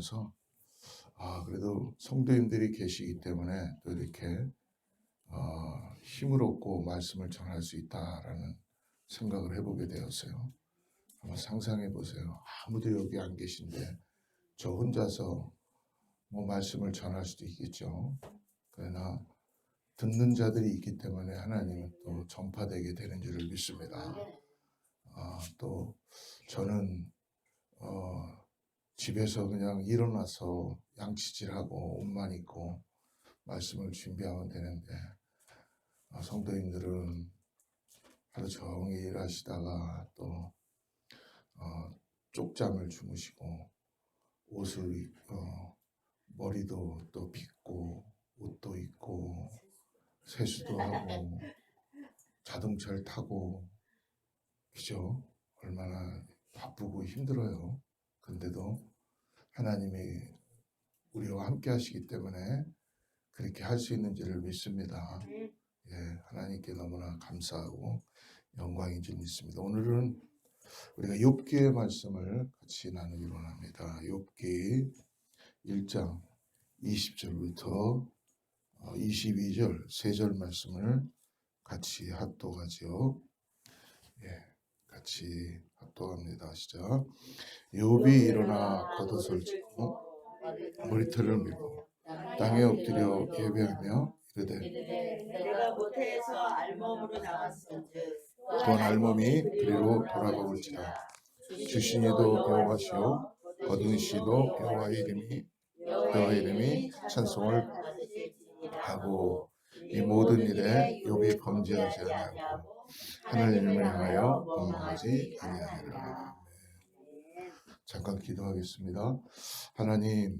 보면서 그래도 성도님들이 계시기 때문에 또 이렇게 힘을 얻고 말씀을 전할 수 있다라는 생각을 해보게 되었어요. 한번 상상해 보세요. 아무도 여기 안 계신데 저 혼자서 뭐 말씀을 전할 수도 있겠죠. 그러나 듣는 자들이 있기 때문에 하나님은 또 전파되게 되는 줄을 믿습니다. 또 저는 집에서 그냥 일어나서 양치질하고 옷만 입고 말씀을 준비하면 되는데 성도님들은 하루 종일 일하시다가 또 쪽잠을 주무시고 옷을 머리도 또 빗고 옷도 입고 세수도 하고 자동차를 타고 그죠? 얼마나 바쁘고 힘들어요. 근데도 하나님이 우리와 함께 하시기 때문에 그렇게 할 수 있는지를 믿습니다. 예, 하나님께 너무나 감사하고 영광인 줄 믿습니다. 오늘은 우리가 욥기의 말씀을 같이 나누기로 합니다. 욥기 1장 20절부터 22절 세 절 말씀을 같이 합독하죠. 예, 같이 합독합니다. 시작. 욥이 일어나 겉옷을 찢고 머리털을 밀고 땅에 엎드려 예배하며 이르되 내가 모태에서 알몸으로 나왔은즉 또한 알몸이 그리로 돌아가올지라. 주신이도 여호와시요 거두시도 여호와 이름이 찬송을 하고 이 모든 일에 욥이 범죄하지 아니하고 하나님을 향하여 원망하지 아니하니라. 잠깐 기도하겠습니다. 하나님,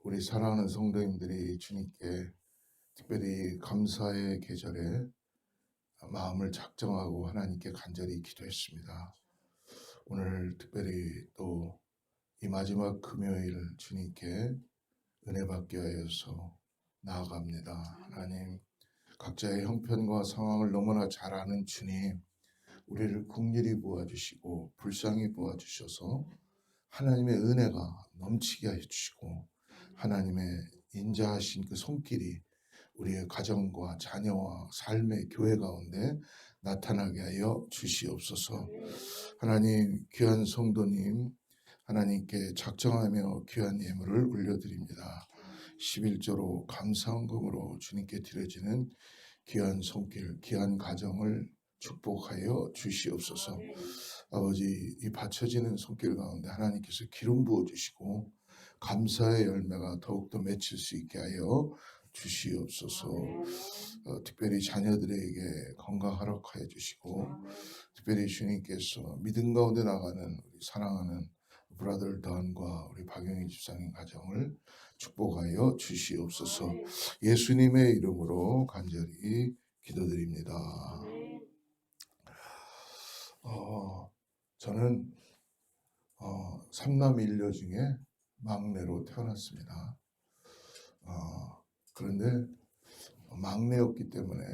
우리 사랑하는 성도님들이 주님께 특별히 감사의 계절에 마음을 작정하고 하나님께 간절히 기도했습니다. 오늘 특별히 또 이 마지막 금요일 주님께 은혜 받게 하여서 나아갑니다. 하나님, 각자의 형편과 상황을 너무나 잘 아는 주님, 우리를 긍휼히 보아주시고 불쌍히 보아주셔서 하나님의 은혜가 넘치게 해주시고 하나님의 인자하신 그 손길이 우리의 가정과 자녀와 삶의 교회 가운데 나타나게 하여 주시옵소서. 하나님, 귀한 성도님 하나님께 작정하며 귀한 예물을 올려드립니다. 11조로 감사헌금으로 주님께 드려지는 귀한 손길, 귀한 가정을 축복하여 주시옵소서. 아버지, 이 바쳐지는 손길 가운데 하나님께서 기름 부어주시고 감사의 열매가 더욱더 맺힐 수 있게 하여 주시옵소서. 특별히 자녀들에게 건강 허락하여 주시고 특별히 주님께서 믿음 가운데 나가는 우리 사랑하는 브라더 don과 우리 박영희 집사님 가정을 축복하여 주시옵소서. 예수님의 이름으로 간절히 기도드립니다. 저는 삼남 일녀 중에 막내로 태어났습니다. 그런데 막내였기 때문에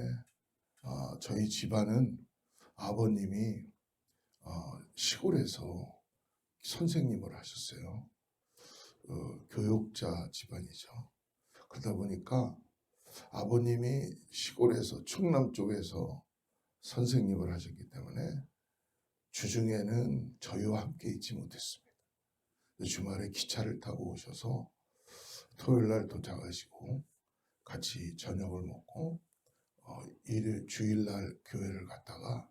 저희 집안은 아버님이 시골에서 선생님을 하셨어요. 교육자 집안이죠. 그러다 보니까 아버님이 시골에서 충남 쪽에서 선생님을 하셨기 때문에 주중에는 저희와 함께 있지 못했습니다. 주말에 기차를 타고 오셔서 토요일날 도착하시고 같이 저녁을 먹고 주일날 교회를 갔다가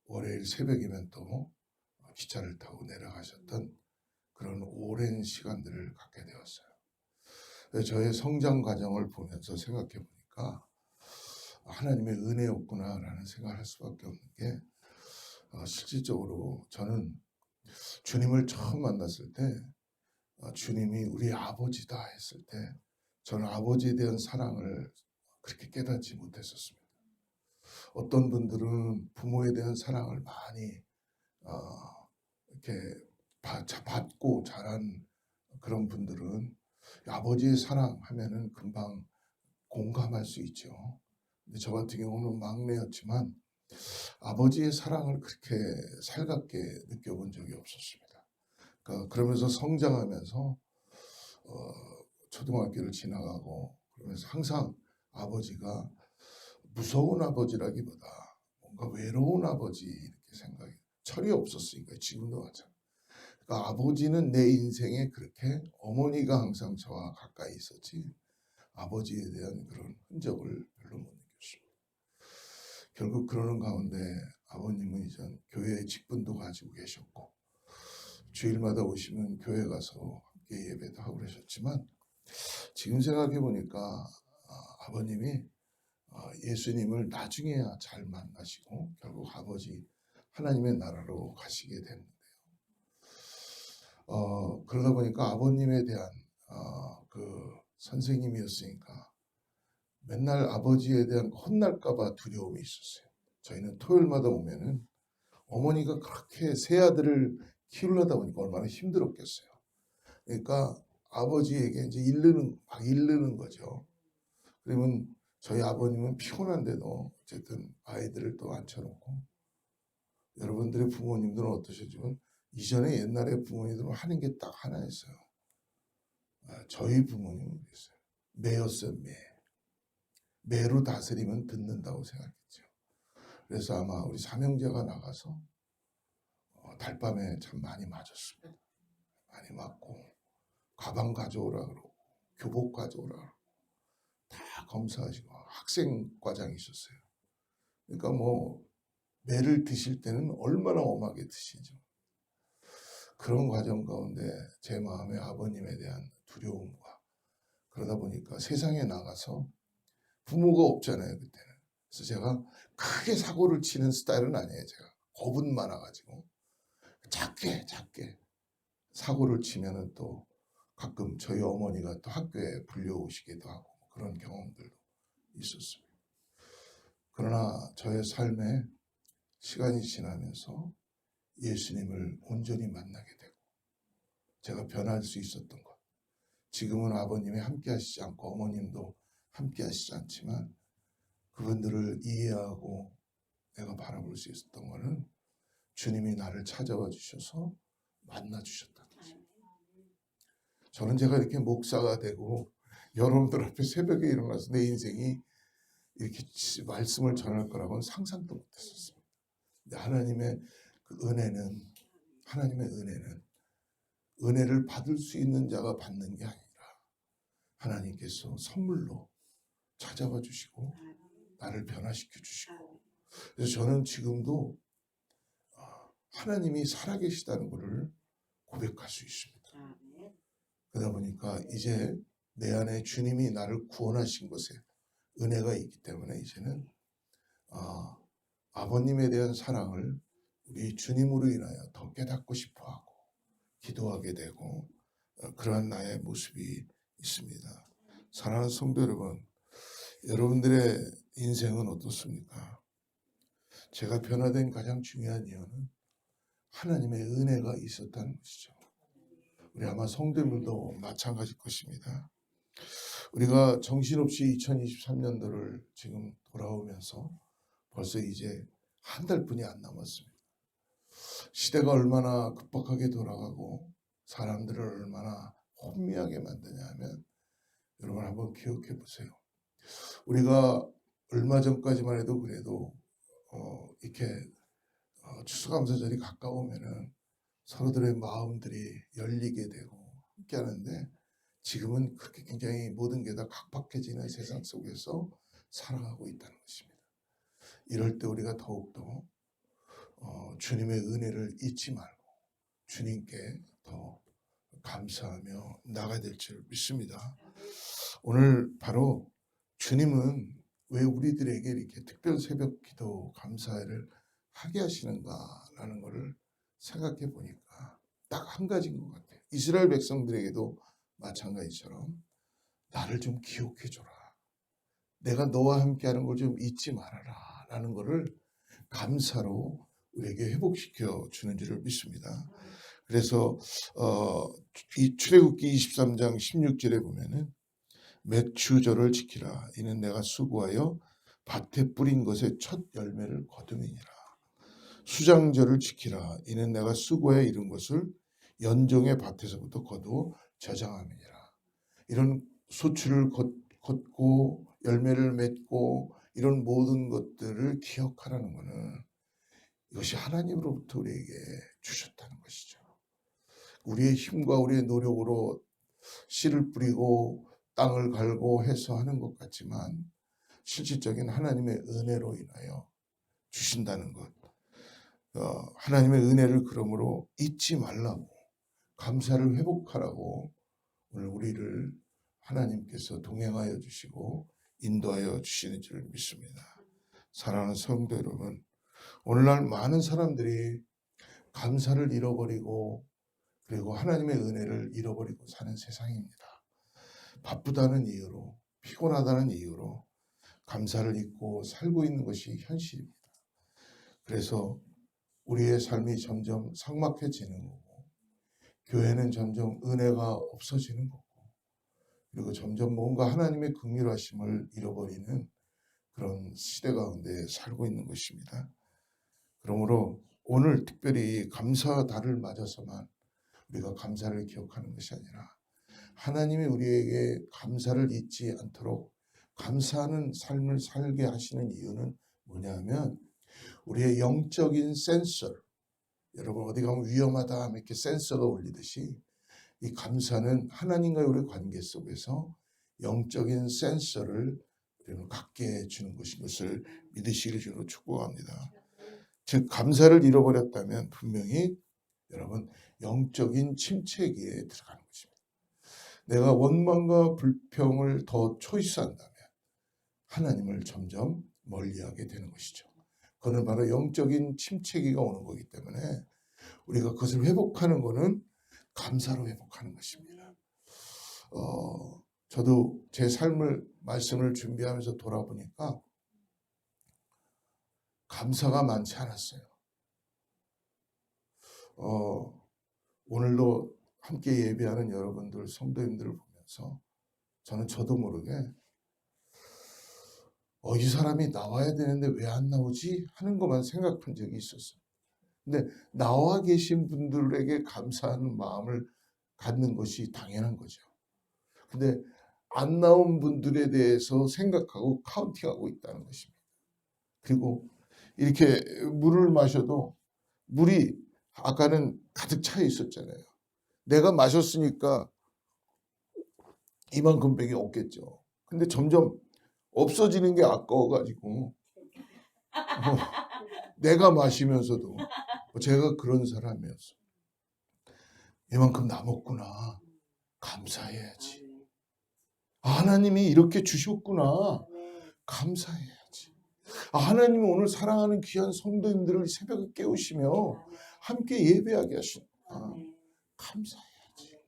월요일 새벽이면 또 기차를 타고 내려가셨던 그런 오랜 시간들을 갖게 되었어요. 저의 성장 과정을 보면서 생각해 보니까 하나님의 은혜였구나라는 생각을 할 수밖에 없는 게 실질적으로 저는 주님을 처음 만났을 때 주님이 우리 아버지다 했을 때 저는 아버지에 대한 사랑을 그렇게 깨닫지 못했었습니다. 어떤 분들은 부모에 대한 사랑을 많이 이렇게 받고 자란 그런 분들은 아버지의 사랑 하면은 금방 공감할 수 있죠. 근데 저 같은 경우는 막내였지만 아버지의 사랑을 그렇게 살갑게 느껴본 적이 없었습니다. 그러면서 성장하면서 초등학교를 지나가고 그러면서 항상 아버지가 무서운 아버지라기보다 뭔가 외로운 아버지 이렇게 생각이 철이 없었으니까 지금도 마찬가지. 그러니까 아버지는 내 인생에 그렇게 어머니가 항상 저와 가까이 있었지 아버지에 대한 그런 흔적을 별로 못 느꼈습니다. 결국 그러는 가운데 아버님은 이전 교회의 직분도 가지고 계셨고 주일마다 오시면 교회 가서 함께 예배도 하고 그러셨지만 지금 생각해 보니까 아버님이 예수님을 나중에야 잘 만나시고 결국 아버지 하나님의 나라로 가시게 됐는데요. 그러다 보니까 아버님에 대한 그 선생님이었으니까 맨날 아버지에 대한 혼날까봐 두려움이 있었어요. 저희는 토요일마다 오면은 어머니가 그렇게 세 아들을 키우려다 보니까 얼마나 힘들었겠어요. 그러니까 아버지에게 이제 막 이르는 거죠. 그러면 저희 아버님은 피곤한데도 어쨌든 아이들을 또 앉혀놓고 여러분들의 부모님들은 어떠셨지만 이전에 옛날에 부모님들은 하는 게 딱 하나였어요. 저희 부모님은 그랬어요. 매였어요, 매. 매로 다스리면 듣는다고 생각했죠. 그래서 아마 우리 삼형제가 나가서 달밤에 참 많이 맞았습니다. 많이 맞고 가방 가져오라 그러고 교복 가져오라 그러고 다 검사하시고 학생과장이셨어요. 그러니까 뭐 매를 드실 때는 얼마나 엄하게 드시죠. 그런 과정 가운데 제 마음에 아버님에 대한 두려움과 그러다 보니까 세상에 나가서 부모가 없잖아요 그때는. 그래서 제가 크게 사고를 치는 스타일은 아니에요. 제가 겁은 많아가지고 작게 사고를 치면은 또 가끔 저희 어머니가 또 학교에 불려오시기도 하고 그런 경험들도 있었습니다. 그러나 저의 삶에 시간이 지나면서 예수님을 온전히 만나게 되고 제가 변할 수 있었던 것. 지금은 아버님이 함께 하시지 않고 어머님도 함께 하시지 않지만 그분들을 이해하고 내가 바라볼 수 있었던 것은 주님이 나를 찾아와 주셔서 만나 주셨다는 것입니다. 저는 제가 이렇게 목사가 되고 여러분들 앞에 새벽에 일어나서 내 인생이 이렇게 말씀을 전할 거라고는 상상도 못했었습니다. 근데 하나님의 은혜를 받을 수 있는 자가 받는 게 아니라 하나님께서 선물로 찾아와 주시고 나를 변화시켜 주시고 그래서 저는 지금도 하나님이 살아계시다는 것을 고백할 수 있습니다. 그러다 보니까 이제 내 안에 주님이 나를 구원하신 것에 은혜가 있기 때문에 이제는 아버님에 대한 사랑을 우리 주님으로 인하여 더 깨닫고 싶어하고 기도하게 되고 그러한 나의 모습이 있습니다. 사랑하는 성도 여러분, 여러분들의 인생은 어떻습니까? 제가 변화된 가장 중요한 이유는 하나님의 은혜가 있었다는 것이죠. 우리 아마 성도님들도 마찬가지일 것입니다. 우리가 정신없이 2023년도를 지금 돌아오면서 벌써 이제 한 달뿐이 안 남았습니다. 시대가 얼마나 급박하게 돌아가고 사람들을 얼마나 혼미하게 만드냐 하면 여러분 한번 기억해 보세요. 우리가 얼마 전까지만 해도 그래도 이렇게 추수감사절이 가까우면은 서로들의 마음들이 열리게 되고 함께 하는데 지금은 그렇게 굉장히 모든 게 다 각박해지는 세상 속에서 살아가고 있다는 것입니다. 이럴 때 우리가 더욱더 주님의 은혜를 잊지 말고 주님께 더 감사하며 나가야 될 줄 믿습니다. 오늘 바로 주님은 왜 우리들에게 이렇게 특별 새벽 기도 감사를 하게 하시는가라는 것을 생각해 보니까 딱 한 가지인 것 같아요. 이스라엘 백성들에게도 마찬가지처럼 나를 좀 기억해 줘라. 내가 너와 함께하는 걸 좀 잊지 말아라 라는 것을 감사로 우리에게 회복시켜 주는 줄을 믿습니다. 그래서 이 출애굽기 23장 16절에 보면은 맥추절을 지키라. 이는 내가 수고하여 밭에 뿌린 것의 첫 열매를 거둠이니라. 수장절을 지키라. 이는 내가 수고하여 이룬 것을 연종의 밭에서부터 거두어 저장함이니라. 이런 소출을 걷고 열매를 맺고 이런 모든 것들을 기억하라는 것은 이것이 하나님으로부터 우리에게 주셨다는 것이죠. 우리의 힘과 우리의 노력으로 씨를 뿌리고 땅을 갈고 해서 하는 것 같지만 실질적인 하나님의 은혜로 인하여 주신다는 것. 하나님의 은혜를 그러므로 잊지 말라고, 감사를 회복하라고 오늘 우리를 하나님께서 동행하여 주시고 인도하여 주시는 줄 믿습니다. 사랑하는 성도 여러분, 오늘날 많은 사람들이 감사를 잃어버리고 그리고 하나님의 은혜를 잃어버리고 사는 세상입니다. 바쁘다는 이유로, 피곤하다는 이유로 감사를 잊고 살고 있는 것이 현실입니다. 그래서 우리의 삶이 점점 삭막해지는 거고, 교회는 점점 은혜가 없어지는 거고, 그리고 점점 뭔가 하나님의 긍휼하심을 잃어버리는 그런 시대 가운데 살고 있는 것입니다. 그러므로 오늘 특별히 감사달을 맞아서만 우리가 감사를 기억하는 것이 아니라 하나님이 우리에게 감사를 잊지 않도록 감사하는 삶을 살게 하시는 이유는 뭐냐면 우리의 영적인 센서, 여러분 어디 가면 위험하다 하면 이렇게 센서가 울리듯이 이 감사는 하나님과의 우리 관계 속에서 영적인 센서를 우리는 갖게 해주는 것인 것을 믿으시기를 주로 축복합니다. 즉 감사를 잃어버렸다면 분명히 여러분 영적인 침체기에 들어가는 것입니다. 내가 원망과 불평을 더 초이스한다면 하나님을 점점 멀리하게 되는 것이죠. 그거는 바로 영적인 침체기가 오는 거기 때문에 우리가 그것을 회복하는 것은 감사로 회복하는 것입니다. 저도 제 삶을 말씀을 준비하면서 돌아보니까 감사가 많지 않았어요. 오늘도 함께 예배하는 여러분들, 성도님들을 보면서 저는 저도 모르게 이 사람이 나와야 되는데 왜 안 나오지? 하는 것만 생각한 적이 있었어요. 근데 나와 계신 분들에게 감사하는 마음을 갖는 것이 당연한 거죠. 근데 안 나온 분들에 대해서 생각하고 카운팅하고 있다는 것입니다. 그리고 이렇게 물을 마셔도 물이 아까는 가득 차 있었잖아요. 내가 마셨으니까 이만큼밖에 없겠죠. 근데 점점 없어지는 게 아까워가지고 내가 마시면서도 제가 그런 사람이었어요. 이만큼 남았구나. 감사해야지. 하나님이 이렇게 주셨구나. 감사해야지. 하나님이 오늘 사랑하는 귀한 성도님들을 새벽에 깨우시며 함께 예배하게 하시구나. 감사해야지.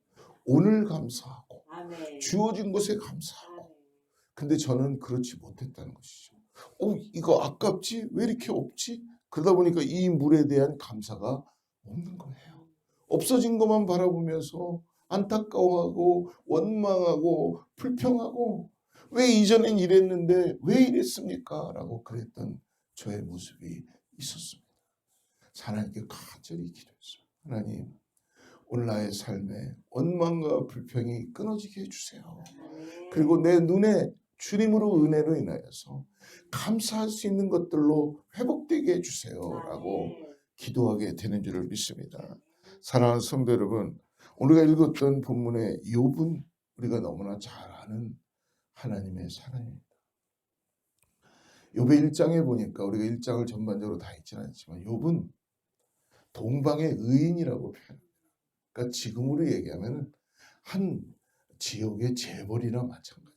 오늘 감사하고 주어진 것에 감사하고. 근데 저는 그렇지 못했다는 것이죠. 이거 아깝지? 왜 이렇게 없지? 그러다 보니까 이 물에 대한 감사가 없는 거예요. 없어진 것만 바라보면서 안타까워하고 원망하고 불평하고 왜 이전엔 이랬는데 왜 이랬습니까? 라고 그랬던 저의 모습이 있었습니다. 하나님께 간절히 기도했어요. 하나님, 오늘 나의 삶에 원망과 불평이 끊어지게 해주세요. 그리고 내 눈에 주님으로 은혜로 인하여서 감사할 수 있는 것들로 회복되게 해주세요. 라고 기도하게 되는 줄을 믿습니다. 사랑하는 성도 여러분, 우리가 읽었던 본문의 욥은 우리가 너무나 잘 아는 하나님의 사랑입니다. 욥의 1장에 보니까 우리가 1장을 전반적으로 다 읽지는 않지만 욥은 동방의 의인이라고 표현합니다. 그러니까 지금으로 얘기하면 한 지역의 재벌이나 마찬가지예요.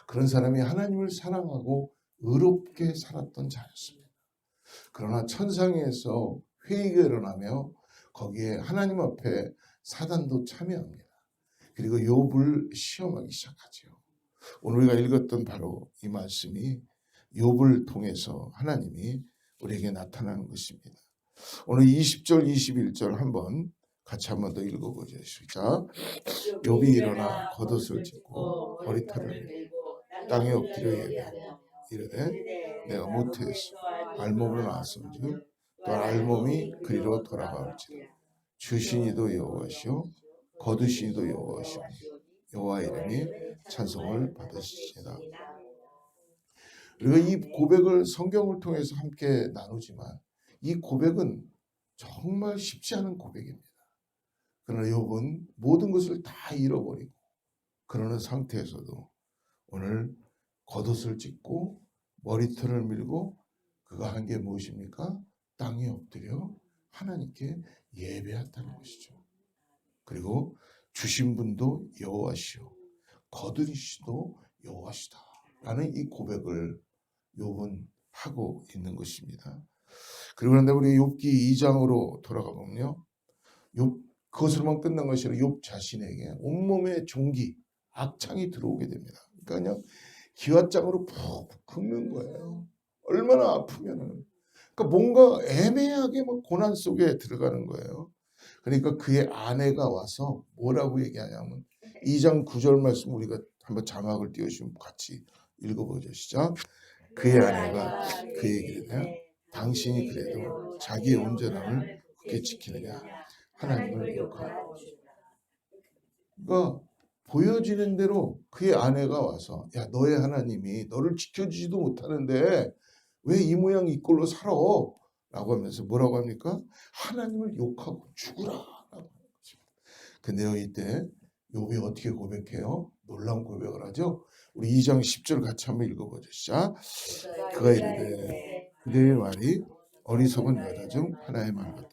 그런 사람이 하나님을 사랑하고 의롭게 살았던 자였습니다. 그러나 천상에서 회의가 일어나며 거기에 하나님 앞에 사단도 참여합니다. 그리고 욥을 시험하기 시작하죠. 오늘 우리가 읽었던 바로 이 말씀이 욥을 통해서 하나님이 우리에게 나타나는 것입니다. 오늘 20절, 21절 한번 같이 한번 더 읽어보죠. 시작. 욥이 일어나 겉옷을 찢고 머리털을 밀고 땅에 엎드려 예배하며 이르되 내가 모태에서 알몸으로 나왔은즉 또 알몸이 그리로 돌아가올지라. 주시니도 여호와시오 거두시니도 여호와시오 여호와 이름이 찬송을 받으시리라. 우리가 이 고백을 성경을 통해서 함께 나누지만 이 고백은 정말 쉽지 않은 고백입니다. 그러나 욥은 모든 것을 다 잃어버리고 그러는 상태에서도 오늘 겉옷을 찢고 머리털을 밀고 그가 한 게 무엇입니까? 땅에 엎드려 하나님께 예배했다는 것이죠. 그리고 주신 분도 여호와시오 거두리시도 여호와시다 라는 이 고백을 욥은 하고 있는 것입니다. 그리고 그런데 우리 욥기 2장으로 돌아가 보면요, 욥 그것으로만 끝난 것이 아니라 욥 자신에게 온몸에 종기 악창이 들어오게 됩니다. 그러니까 그냥 기왓장으로 푹 긁는 거예요. 얼마나 아프면은. 그러니까 뭔가 애매하게 막 고난 속에 들어가는 거예요. 그러니까 그의 아내가 와서 뭐라고 얘기하냐면 2장 9절 말씀 우리가 한번 자막을 띄우시면 같이 읽어보죠. 시작. 그의 아내가 그에게 이르되 당신이 그래도 자기의 온전함을 굳게 지키느냐 하나님을 욕하고. 그러니까 보여지는 대로 그의 아내가 와서 야 너의 하나님이 너를 지켜주지도 못하는데 왜 이 모양 이 꼴로 살아? 라고 하면서 뭐라고 합니까? 하나님을 욕하고 죽으라 라고 하는 것입니다. 근데요 이때 욥이 어떻게 고백해요? 놀라운 고백을 하죠. 우리 2장 10절 같이 한번 읽어보죠. 시작. 그가 이르되 그대의 말이 어리석은 여자 중 하나의 말 같다.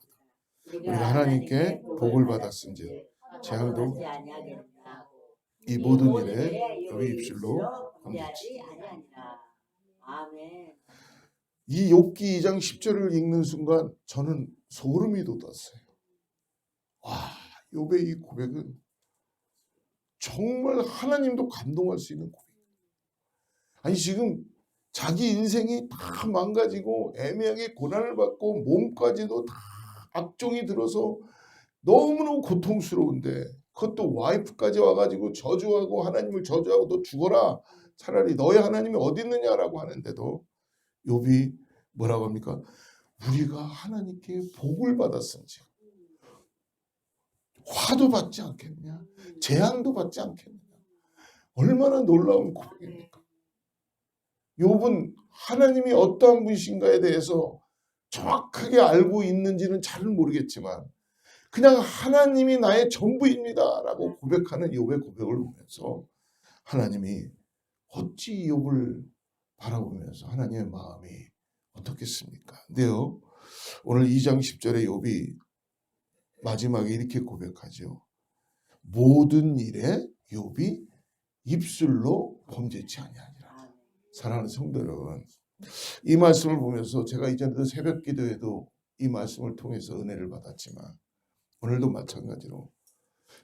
우리가 하나님께 복을 받았은즉 재앙도 이 모든 일에 욥의 입술로 범죄치. 아멘. 이 욥기 2장 10절을 읽는 순간 저는 소름이 돋았어요. 와, 욥의 이 고백은 정말 하나님도 감동할 수 있는 고백이에요. 아니 지금 자기 인생이 다 망가지고 애매하게 고난을 받고 몸까지도 다 악종이 들어서 너무너무 고통스러운데 그것도 와이프까지 와가지고 저주하고 하나님을 저주하고 너 죽어라. 차라리 너의 하나님이 어디 있느냐라고 하는데도 욥이 뭐라고 합니까? 우리가 하나님께 복을 받았은지 화도 받지 않겠냐? 재앙도 받지 않겠냐? 얼마나 놀라운 고백입니까? 욥은 하나님이 어떠한 분이신가에 대해서 정확하게 알고 있는지는 잘 모르겠지만 그냥 하나님이 나의 전부입니다 라고 고백하는 욥의 고백을 보면서 하나님이 어찌 욥을 바라보면서 하나님의 마음이 어떻겠습니까? 근데요 오늘 2장 10절에 욥이 마지막에 이렇게 고백하죠. 모든 일에 욥이 입술로 범죄치 아니하니라. 사랑하는 성도 여러분, 이 말씀을 보면서 제가 이전에도 새벽 기도에도 이 말씀을 통해서 은혜를 받았지만 오늘도 마찬가지로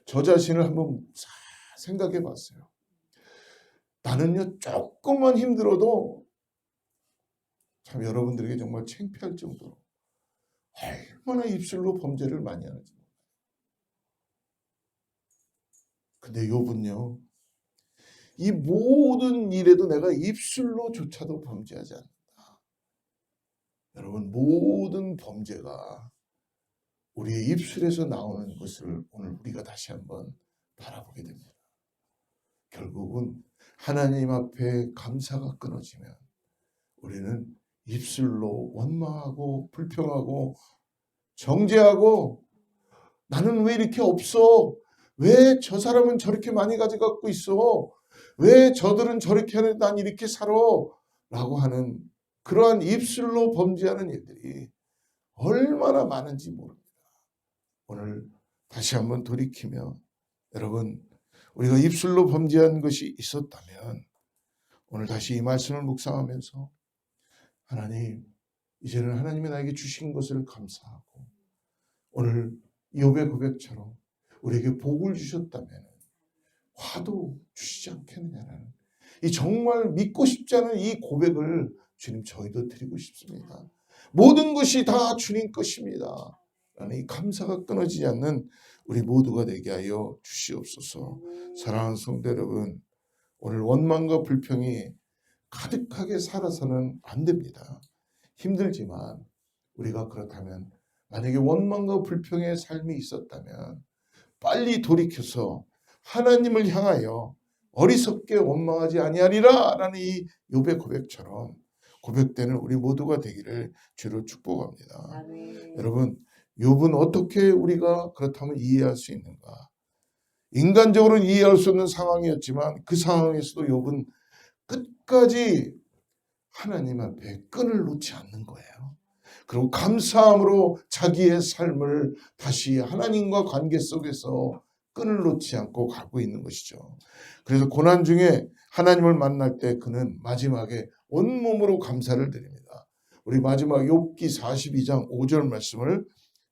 저 자신을 한번 생각해 봤어요. 나는요 조금만 힘들어도 참 여러분들에게 정말 창피할 정도로 얼마나 입술로 범죄를 많이 하는지. 근데 욥은요 이 모든 일에도 내가 입술로조차도 범죄하지 않는다. 여러분 모든 범죄가 우리의 입술에서 나오는 것을 오늘 우리가 다시 한번 바라보게 됩니다. 결국은 하나님 앞에 감사가 끊어지면 우리는 입술로 원망하고 불평하고 정죄하고 나는 왜 이렇게 없어? 왜 저 사람은 저렇게 많이 가져갖고 있어? 왜 저들은 저렇게 하는데 난 이렇게 살아? 라고 하는 그러한 입술로 범죄하는 일들이 얼마나 많은지 모릅니다. 오늘 다시 한번 돌이키며 여러분 우리가 입술로 범죄한 것이 있었다면 오늘 다시 이 말씀을 묵상하면서 하나님 이제는 하나님이 나에게 주신 것을 감사하고 오늘 욥의 고백처럼 우리에게 복을 주셨다면 화도 주시지 않겠느냐라는 이 정말 믿고 싶지 않은 이 고백을 주님 저희도 드리고 싶습니다. 모든 것이 다 주님 것입니다. 라는 이 감사가 끊어지지 않는 우리 모두가 되게 하여 주시옵소서. 사랑하는 성도 여러분, 오늘 원망과 불평이 가득하게 살아서는 안 됩니다. 힘들지만 우리가 그렇다면 만약에 원망과 불평의 삶이 있었다면 빨리 돌이켜서 하나님을 향하여 어리석게 원망하지 아니하리라 라는 이 욥의 고백처럼 고백되는 우리 모두가 되기를 주로 축복합니다. 아멘. 여러분, 욥은 어떻게 우리가 그렇다면 이해할 수 있는가? 인간적으로는 이해할 수 없는 상황이었지만 그 상황에서도 욥은 끝까지 하나님 앞에 끈을 놓지 않는 거예요. 그리고 감사함으로 자기의 삶을 다시 하나님과 관계 속에서 끈을 놓지 않고 가고 있는 것이죠. 그래서 고난 중에 하나님을 만날 때 그는 마지막에 온몸으로 감사를 드립니다. 우리 마지막 욥기 42장 5절 말씀을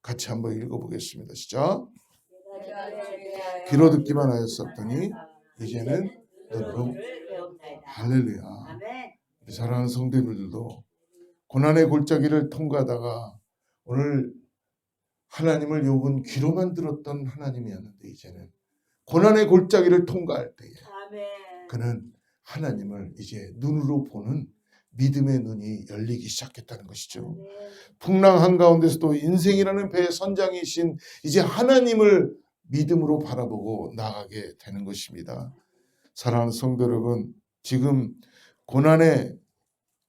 같이 한번 읽어보겠습니다. 시작. 귀로 듣기만 하였었더니 이제는 눈으로 배웁나이다. 할렐루야. 아멘. 우리 사랑하는 성도님들도 고난의 골짜기를 통과하다가 오늘 하나님을 욥은 귀로만 들었던 하나님이었는데 이제는 고난의 골짜기를 통과할 때에 아멘. 그는 하나님을 이제 눈으로 보는 믿음의 눈이 열리기 시작했다는 것이죠. 아멘. 풍랑 한가운데서도 인생이라는 배의 선장이신 이제 하나님을 믿음으로 바라보고 나가게 되는 것입니다. 사랑하는 성도 여러분, 지금 고난의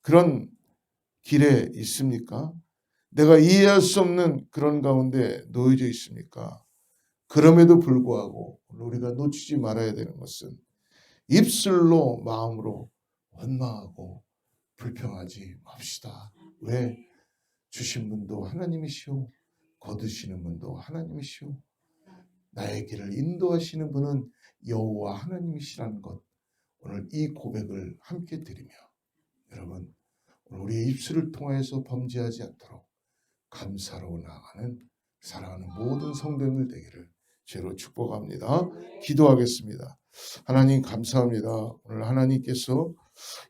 그런 길에 있습니까? 내가 이해할 수 없는 그런 가운데 놓여져 있습니까? 그럼에도 불구하고 우리가 놓치지 말아야 되는 것은 입술로 마음으로 원망하고 불평하지 맙시다. 왜? 주신 분도 하나님이시오. 거두시는 분도 하나님이시오. 나의 길을 인도하시는 분은 여호와 하나님이시라는 것, 오늘 이 고백을 함께 드리며 여러분, 우리의 입술을 통하여서 범죄하지 않도록 감사로 나아가는 사랑하는 모든 성도님들 되기를 주로 축복합니다. 기도하겠습니다. 하나님 감사합니다. 오늘 하나님께서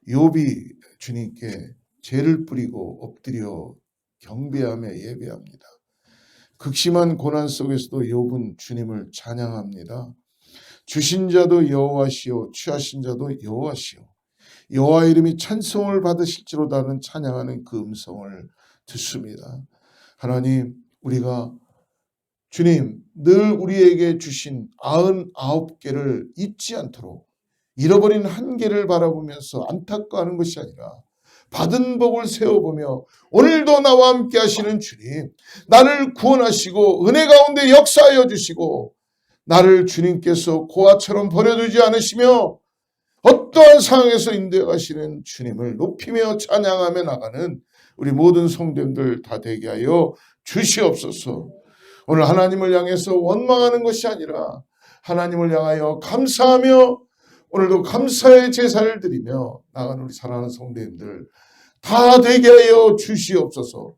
욥이 주님께 죄를 뿌리고 엎드려 경배하며 예배합니다. 극심한 고난 속에서도 욥은 주님을 찬양합니다. 주신 자도 여호와시오, 취하신 자도 여호와시오. 여호와 이름이 찬송을 받으실지로다는 찬양하는 그 음성을 듣습니다. 하나님, 우리가 주님 늘 우리에게 주신 99개를 잊지 않도록 잃어버린 한 개를 바라보면서 안타까워하는 것이 아니라 받은 복을 세워보며 오늘도 나와 함께 하시는 주님, 나를 구원하시고 은혜 가운데 역사하여 주시고 나를 주님께서 고아처럼 버려두지 않으시며 어떠한 상황에서 인도해 가시는 주님을 높이며 찬양하며 나가는 우리 모든 성도님들 다 되게 하여 주시옵소서. 오늘 하나님을 향해서 원망하는 것이 아니라 하나님을 향하여 감사하며 오늘도 감사의 제사를 드리며 나가는 우리 사랑하는 성도님들 다 되게 하여 주시옵소서.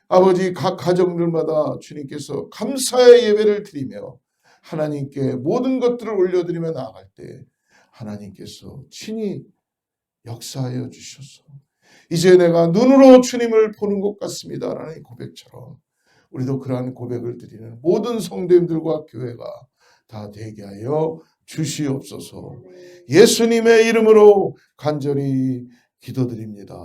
아버지, 각 가정들마다 주님께서 감사의 예배를 드리며 하나님께 모든 것들을 올려드리며 나아갈 때 하나님께서 친히 역사하여 주셔서 이제 내가 눈으로 주님을 보는 것 같습니다 라는 고백처럼 우리도 그러한 고백을 드리는 모든 성도님들과 교회가 다 되게 하여 주시옵소서. 예수님의 이름으로 간절히 기도드립니다.